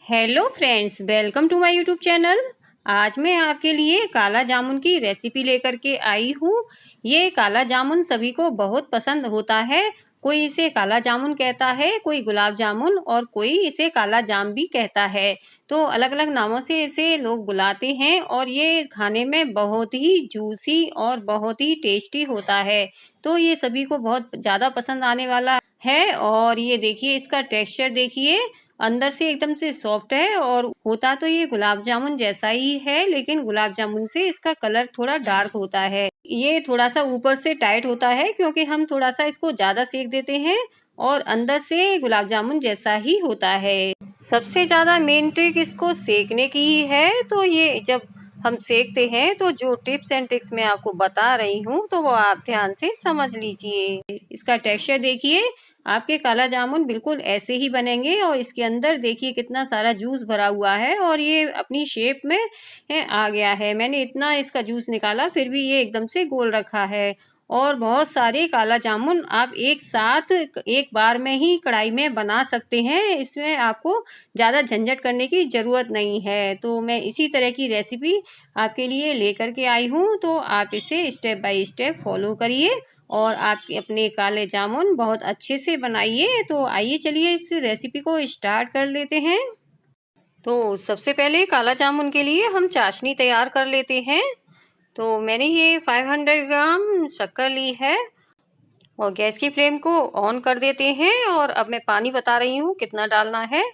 Hello friends, welcome to my YouTube channel. आज मैं आपके लिए काला जामुन की रेसिपी लेकर के आई हूँ। ये काला जामुन सभी को बहुत पसंद होता है। कोई इसे काला जामुन कहता है, कोई गुलाब जामुन और कोई इसे काला जाम भी कहता है। तो अलग अलग नामों से इसे लोग बुलाते हैं और ये खाने में बहुत ही जूसी और बहुत ही टेस्टी होता है। तो ये सभी को बहुत ज़्यादा पसंद आने वाला है। और ये देखिए, इसका टेक्सचर देखिए, अंदर से एकदम से सॉफ्ट है और होता तो ये गुलाब जामुन जैसा ही है, लेकिन गुलाब जामुन से इसका कलर थोड़ा डार्क होता है। ये थोड़ा सा ऊपर से टाइट होता है क्योंकि हम थोड़ा सा इसको ज्यादा सेक देते हैं और अंदर से गुलाब जामुन जैसा ही होता है। सबसे ज्यादा मेन ट्रिक इसको सेकने की ही है। तो ये जब हम सेकते हैं तो जो टिप्स एंड ट्रिक्स मैं आपको बता रही हूँ तो वो आप ध्यान से समझ लीजिए। इसका टेक्सचर देखिए, आपके काला जामुन बिल्कुल ऐसे ही बनेंगे और इसके अंदर देखिए कितना सारा जूस भरा हुआ है और ये अपनी शेप में आ गया है। मैंने इतना इसका जूस निकाला फिर भी ये एकदम से गोल रखा है। और बहुत सारे काला जामुन आप एक साथ एक बार में ही कढ़ाई में बना सकते हैं। इसमें आपको ज़्यादा झंझट करने की ज़रूरत नहीं है। तो मैं इसी तरह की रेसिपी आपके लिए लेकर के आई हूँ, तो आप इसे स्टेप बाय स्टेप फॉलो करिए और आप अपने काले जामुन बहुत अच्छे से बनाइए। तो आइए चलिए इस रेसिपी को स्टार्ट कर लेते हैं। तो सबसे पहले काला जामुन के लिए हम चाशनी तैयार कर लेते हैं। तो मैंने ये 500 ग्राम शक्कर ली है और गैस की फ्लेम को ऑन कर देते हैं। और अब मैं पानी बता रही हूँ कितना डालना है।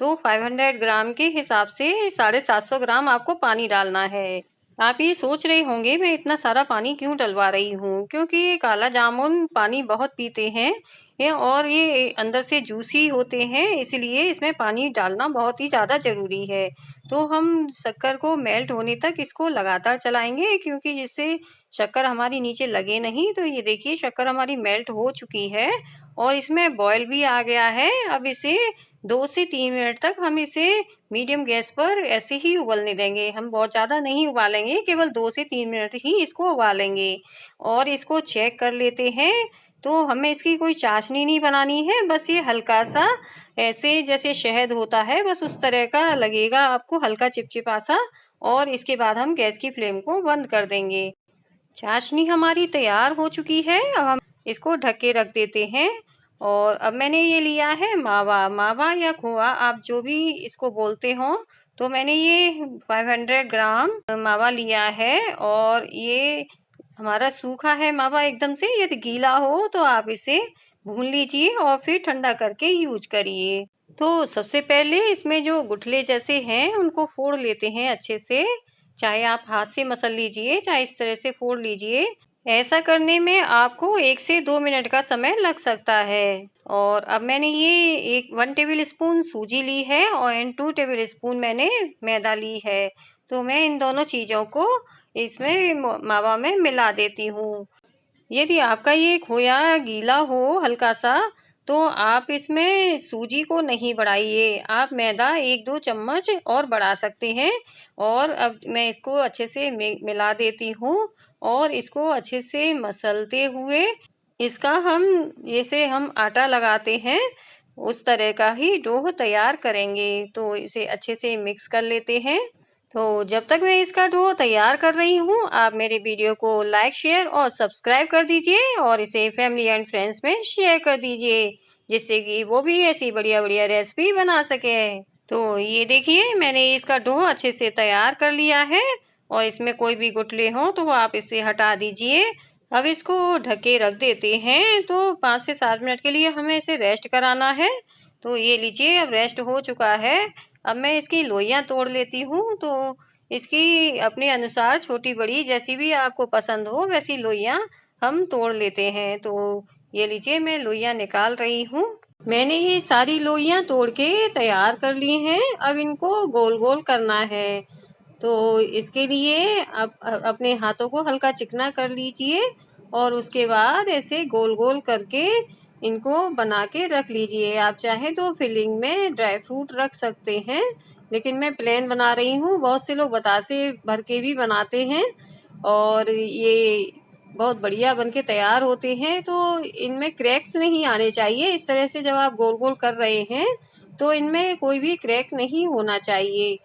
तो 500 ग्राम के हिसाब से 750 ग्राम आपको पानी डालना है। आप ये सोच रहे होंगे मैं इतना सारा पानी क्यों डलवा रही हूँ, क्योंकि ये काला जामुन पानी बहुत पीते हैं और ये अंदर से जूसी होते हैं, इसलिए इसमें पानी डालना बहुत ही ज़्यादा ज़रूरी है। तो हम शक्कर को मेल्ट होने तक इसको लगातार चलाएंगे, क्योंकि जिससे शक्कर हमारी नीचे लगे नहीं। तो ये देखिए, शक्कर हमारी मेल्ट हो चुकी है और इसमें बॉयल भी आ गया है। अब इसे 2 से 3 मिनट तक हम इसे मीडियम गैस पर ऐसे ही उबलने देंगे। हम बहुत ज़्यादा नहीं उबालेंगे, केवल 2 से 3 मिनट ही इसको उबालेंगे। और इसको चेक कर लेते हैं। तो हमें इसकी कोई चाशनी नहीं बनानी है, बस ये हल्का सा ऐसे जैसे शहद होता है बस उस तरह का लगेगा आपको, हल्का चिपचिपा सा। और इसके बाद हम गैस की फ्लेम को बंद कर देंगे। चाशनी हमारी तैयार हो चुकी है। अब हम इसको ढक के रख देते हैं। और अब मैंने ये लिया है मावा, मावा या खोआ आप जो भी इसको बोलते हो। तो मैंने ये 500 ग्राम मावा लिया है और ये हमारा सूखा है मावा एकदम से। यदि गीला हो तो आप इसे भून लीजिए और फिर ठंडा करके यूज करिए। तो सबसे पहले इसमें जो गुठले जैसे हैं उनको फोड़ लेते हैं अच्छे से। चाहे आप हाथ से मसल लीजिए, चाहे इस तरह से फोड़ लीजिए। ऐसा करने में आपको 1 से 2 मिनट का समय लग सकता है। और अब मैंने ये 1 टेबल स्पून सूजी ली है और 2 टेबल स्पून मैंने मैदा ली है। तो मैं इन दोनों चीज़ों को इसमें मावा में मिला देती हूँ। यदि आपका ये खोया गीला हो हल्का सा, तो आप इसमें सूजी को नहीं बढ़ाइए, आप मैदा 1-2 चम्मच और बढ़ा सकते हैं। और अब मैं इसको अच्छे से मिला देती हूँ और इसको अच्छे से मसलते हुए इसका हम जैसे हम आटा लगाते हैं उस तरह का ही डोह तैयार करेंगे। तो इसे अच्छे से मिक्स कर लेते हैं। तो जब तक मैं इसका डो तैयार कर रही हूँ, आप मेरे वीडियो को लाइक, शेयर और सब्सक्राइब कर दीजिए और इसे फैमिली एंड फ्रेंड्स में शेयर कर दीजिए, जिससे कि वो भी ऐसी बढ़िया बढ़िया रेसिपी बना सके। तो ये देखिए, मैंने इसका डो अच्छे से तैयार कर लिया है और इसमें कोई भी गुठले हों तो आप इसे हटा दीजिए। अब इसको ढके रख देते हैं। तो 5 से 7 मिनट के लिए हमें इसे रेस्ट कराना है। तो ये लीजिए, अब रेस्ट हो चुका है। अब मैं इसकी लोइयाँ तोड़ लेती हूँ। तो इसकी अपने अनुसार छोटी बड़ी जैसी भी आपको पसंद हो वैसी लोइयाँ हम तोड़ लेते हैं। तो ये लीजिए, मैं लोइयाँ निकाल रही हूँ। मैंने ये सारी लोइयाँ तोड़ के तैयार कर ली हैं। अब इनको गोल गोल करना है। तो इसके लिए आप अपने हाथों को हल्का चिकना कर लीजिए और उसके बाद ऐसे गोल गोल करके इनको बना के रख लीजिए। आप चाहे तो फिलिंग में ड्राई फ्रूट रख सकते हैं, लेकिन मैं प्लेन बना रही हूँ। बहुत से लोग बतासे भर के भी बनाते हैं और ये बहुत बढ़िया बन के तैयार होते हैं। तो इनमें क्रैक्स नहीं आने चाहिए। इस तरह से जब आप गोल गोल कर रहे हैं तो इनमें कोई भी क्रैक नहीं होना चाहिए।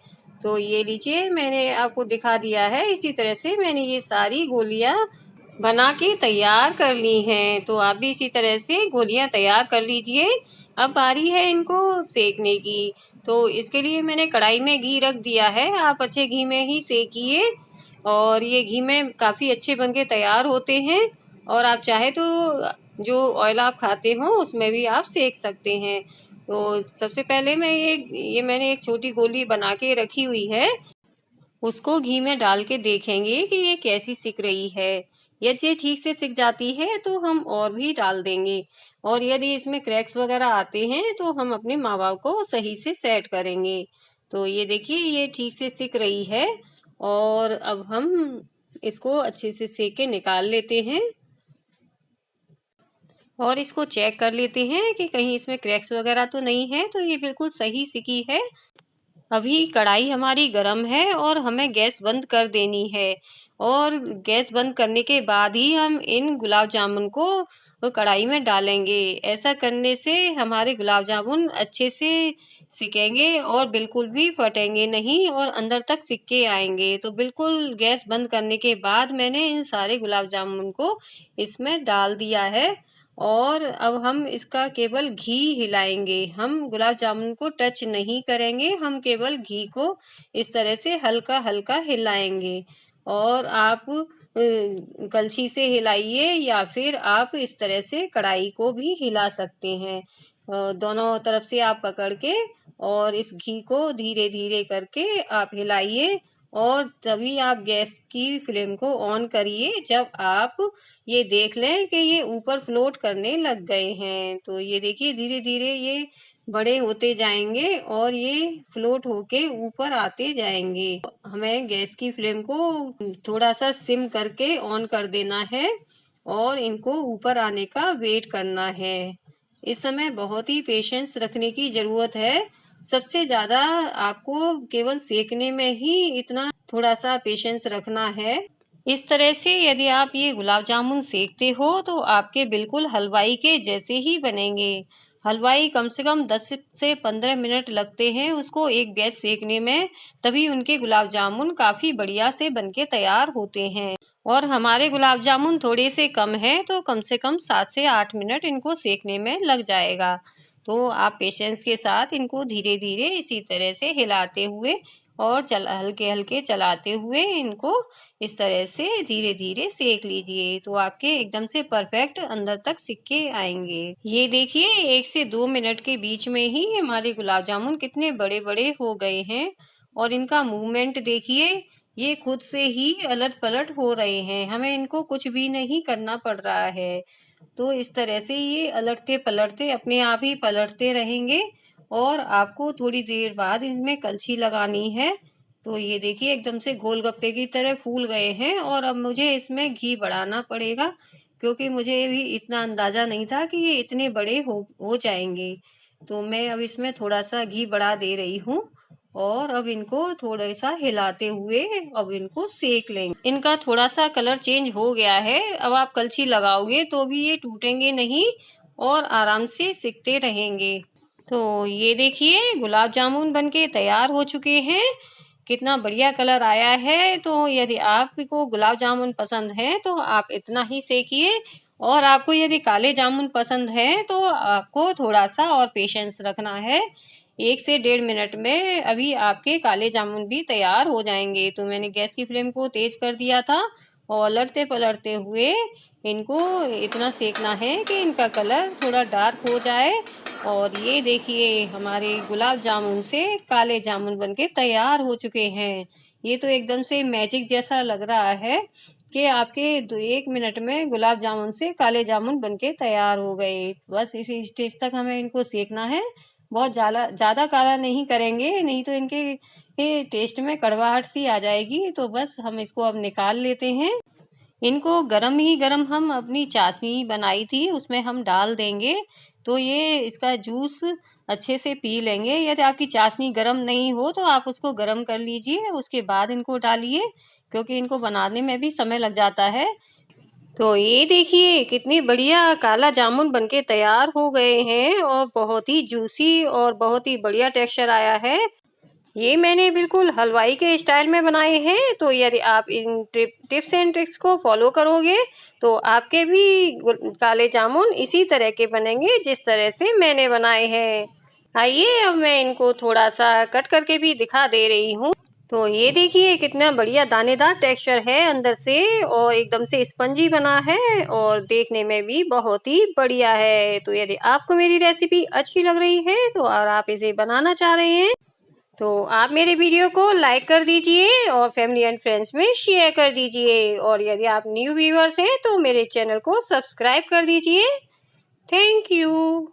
तो ये लीजिए, मैंने आपको दिखा दिया है। इसी तरह से मैंने ये सारी गोलियां बना के तैयार कर ली हैं। तो आप भी इसी तरह से गोलियां तैयार कर लीजिए। अब बारी है इनको सेकने की। तो इसके लिए मैंने कढ़ाई में घी रख दिया है। आप अच्छे घी में ही सेकिए और ये घी में काफ़ी अच्छे बन के तैयार होते हैं। और आप चाहे तो जो ऑयल आप खाते हो उसमें भी आप सेक सकते हैं। तो सबसे पहले ये मैंने एक छोटी गोली बना के रखी हुई है, उसको घी में डाल के देखेंगे कि ये कैसी सिक रही है। यदि ये ठीक से सिक जाती है तो हम और भी डाल देंगे, और यदि इसमें क्रैक्स वगैरह आते हैं तो हम अपने मावा को सही से सेट करेंगे। तो ये देखिए, ये ठीक से सिक रही है और अब हम इसको अच्छे से सेक के निकाल लेते हैं और इसको चेक कर लेते हैं कि कहीं इसमें क्रैक्स वगैरह तो नहीं है। तो ये बिल्कुल सही सिकी है। अभी कढ़ाई हमारी गरम है और हमें गैस बंद कर देनी है, और गैस बंद करने के बाद ही हम इन गुलाब जामुन को कढ़ाई में डालेंगे। ऐसा करने से हमारे गुलाब जामुन अच्छे से सिकेंगे और बिल्कुल भी फटेंगे नहीं और अंदर तक सिक के आएंगे। तो बिल्कुल गैस बंद करने के बाद मैंने इन सारे गुलाब जामुन को इसमें डाल दिया है, और अब हम इसका केवल घी हिलाएंगे। हम गुलाब जामुन को टच नहीं करेंगे, हम केवल घी को इस तरह से हल्का हल्का हिलाएंगे। और आप कलछी से हिलाइए या फिर आप इस तरह से कढ़ाई को भी हिला सकते हैं। दोनों तरफ से आप पकड़ के और इस घी को धीरे धीरे करके आप हिलाइए, और तभी आप गैस की फ्लेम को ऑन करिए जब आप ये देख लें कि ये ऊपर फ्लोट करने लग गए हैं। तो ये देखिए, धीरे धीरे ये बड़े होते जाएंगे और ये फ्लोट होके ऊपर आते जाएंगे। हमें गैस की फ्लेम को थोड़ा सा सिम करके ऑन कर देना है और इनको ऊपर आने का वेट करना है। इस समय बहुत ही पेशेंस रखने की ज़रूरत है। सबसे ज़्यादा आपको केवल सेकने में ही इतना थोड़ा सा पेशेंस रखना है। इस तरह से यदि आप ये गुलाब जामुन सेकते हो तो आपके बिल्कुल हलवाई के जैसे ही बनेंगे। हलवाई कम से कम 10 से 15 मिनट लगते हैं उसको एक बैच सेकने में, तभी उनके गुलाब जामुन काफ़ी बढ़िया से बनके तैयार होते हैं। और हमारे गुलाब जामुन थोड़े से कम है तो कम से कम 7 से 8 मिनट इनको सेकने में लग जाएगा। तो आप पेशेंस के साथ इनको धीरे धीरे इसी तरह से हिलाते हुए और हल्के हल्के चलाते हुए इनको इस तरह से धीरे धीरे सेक लीजिए। तो आपके एकदम से परफेक्ट अंदर तक सिक के आएंगे। ये देखिए, 1 से 2 मिनट के बीच में ही हमारे गुलाब जामुन कितने बड़े बड़े हो गए हैं, और इनका मूवमेंट देखिए, ये खुद से ही अलट पलट हो रहे हैं। हमें इनको कुछ भी नहीं करना पड़ रहा है। तो इस तरह से ये अलटते पलटते अपने आप ही पलटते रहेंगे, और आपको थोड़ी देर बाद इनमें कलछी लगानी है। तो ये देखिए, एकदम से गोलगप्पे की तरह फूल गए हैं, और अब मुझे इसमें घी बढ़ाना पड़ेगा, क्योंकि मुझे भी इतना अंदाज़ा नहीं था कि ये इतने बड़े हो जाएंगे। तो मैं अब इसमें थोड़ा सा घी बढ़ा दे रही हूँ, और अब इनको थोड़ा सा हिलाते हुए अब इनको सेक लेंगे। इनका थोड़ा सा कलर चेंज हो गया है। अब आप कलछी लगाओगे तो भी ये टूटेंगे नहीं और आराम से सिकते रहेंगे। तो ये देखिए, गुलाब जामुन बनके तैयार हो चुके हैं। कितना बढ़िया कलर आया है। तो यदि आपको गुलाब जामुन पसंद है तो आप इतना ही सेकिए, और आपको यदि काले जामुन पसंद है तो आपको थोड़ा सा और पेशेंस रखना है। 1 से 1.5 मिनट में अभी आपके काले जामुन भी तैयार हो जाएंगे। तो मैंने गैस की फ्लेम को तेज कर दिया था, और उलटते पलटते हुए इनको इतना सेकना है कि इनका कलर थोड़ा डार्क हो जाए। और ये देखिए, हमारे गुलाब जामुन से काले जामुन बनके तैयार हो चुके हैं। ये तो एकदम से मैजिक जैसा लग रहा है कि आपके 1 मिनट में गुलाब जामुन से काले जामुन बनके तैयार हो गए। बस इसी स्टेज तक हमें इनको सेकना है। बहुत ज़्यादा काला नहीं करेंगे, नहीं तो इनके टेस्ट में कड़वाहट सी आ जाएगी। तो बस हम इसको अब निकाल लेते हैं। इनको गरम ही गरम हम अपनी चाशनी बनाई थी उसमें हम डाल देंगे, तो ये इसका जूस अच्छे से पी लेंगे। यदि आपकी चाशनी गरम नहीं हो तो आप उसको गरम कर लीजिए, उसके बाद इनको डालिए, क्योंकि इनको बनाने में भी समय लग जाता है। तो ये देखिए कितनी बढ़िया काला जामुन बनके तैयार हो गए हैं और बहुत ही जूसी और बहुत ही बढ़िया टेक्सचर आया है। ये मैंने बिल्कुल हलवाई के स्टाइल में बनाए हैं। तो यदि आप इन टिप्स एंड ट्रिक्स को फॉलो करोगे तो आपके भी काले जामुन इसी तरह के बनेंगे जिस तरह से मैंने बनाए हैं। आइए अब मैं इनको थोड़ा सा कट करके भी दिखा दे रही हूँ। तो ये देखिए कितना बढ़िया दानेदार टेक्सचर है अंदर से और एकदम से स्पंजी बना है और देखने में भी बहुत ही बढ़िया है। तो यदि आपको मेरी रेसिपी अच्छी लग रही है तो और आप इसे बनाना चाह रहे हैं तो आप मेरे वीडियो को लाइक कर दीजिए और फैमिली एंड फ्रेंड्स में शेयर कर दीजिए। और यदि आप न्यू व्यूअर्स हैं तो मेरे चैनल को सब्सक्राइब कर दीजिए। Thank you.